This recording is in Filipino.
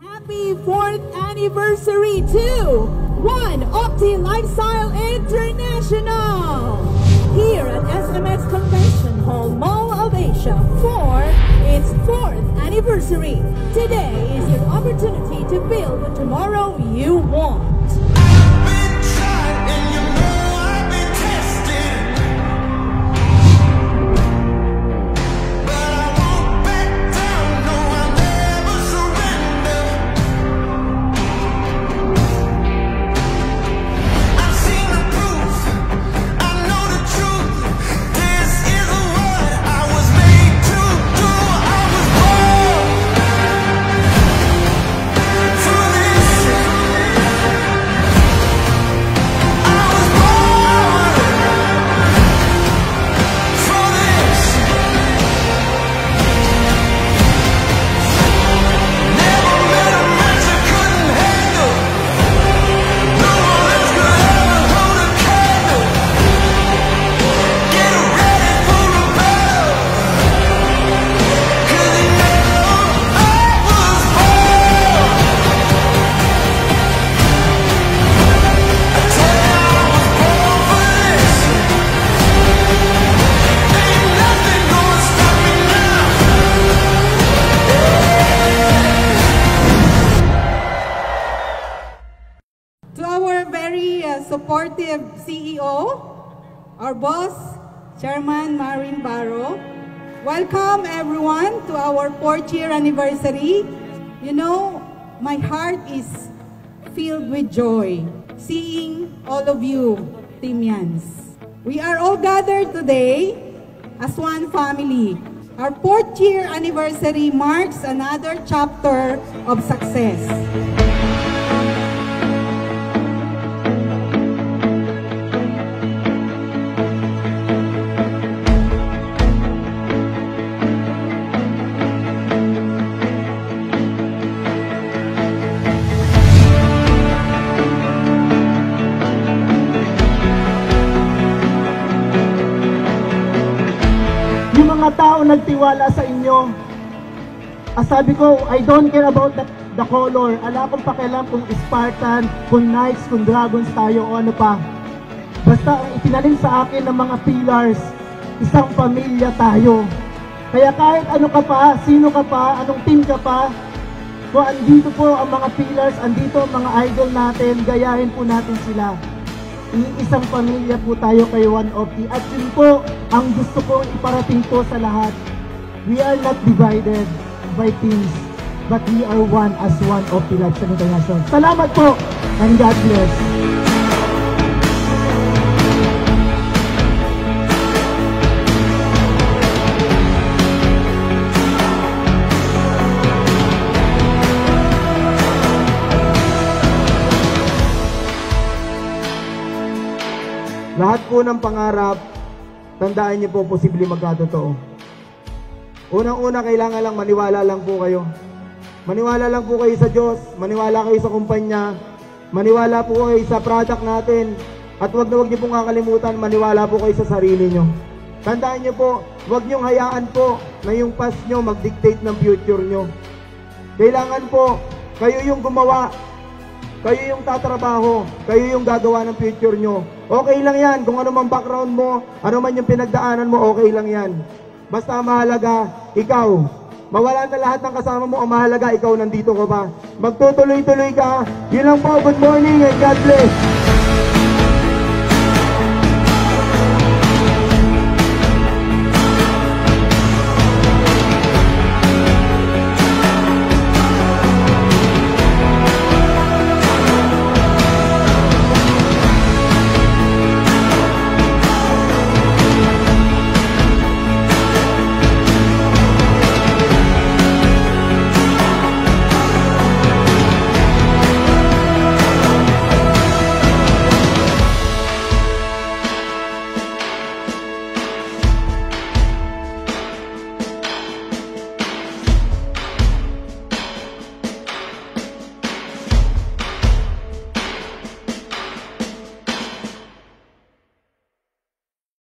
Happy 4th anniversary to One Opti Lifestyle International here at SMX Convention Hall, Mall of Asia for its 4th anniversary. Today is your opportunity to build the tomorrow you want. Supportive CEO, our boss, Chairman Marin Barro. Welcome everyone to our 4th year anniversary. You know, my heart is filled with joy seeing all of you, Timians. We are all gathered today as one family. Our 4th year anniversary marks another chapter of success. Mga tao nagtiwala sa inyo. Sabi ko, I don't care about the color. Ala akong pakialam kung Spartan, kung Knights, kung Dragons tayo o ano pa. Basta ang itinanim sa akin ng mga pillars, isang pamilya tayo. Kaya kahit ano ka pa, sino ka pa, anong team ka pa, kung andito po ang mga pillars, andito ang mga idol natin, gayahin po natin sila. Iisang pamilya po tayo kay One Opti. At yun po ang gusto kong iparating po sa lahat. We are not divided by teams, but we are one as One Opti Lifestyle International. Salamat po and God bless. Lahat po ng pangarap, tandaan niyo po, posible magkatotoo. Unang-una, kailangan lang maniwala lang po kayo. Maniwala lang po kayo sa Diyos, maniwala kayo sa kumpanya, maniwala po kayo sa product natin, at huwag na huwag niyo pong kakalimutan, maniwala po kayo sa sarili niyo. Tandaan niyo po, huwag niyong hayaan po na yung past niyo mag-dictate ng future niyo. Kailangan po, kayo yung gumawa, kayo yung tatrabaho, kayo yung gagawa ng future nyo. Okay lang yan, kung ano man background mo, ano man yung pinagdaanan mo, okay lang yan. Basta mahalaga, ikaw. Mawala na lahat ng kasama mo, ang mahalaga, ikaw nandito ka pa. Magtutuloy-tuloy ka. Yun lang po, good morning and God bless.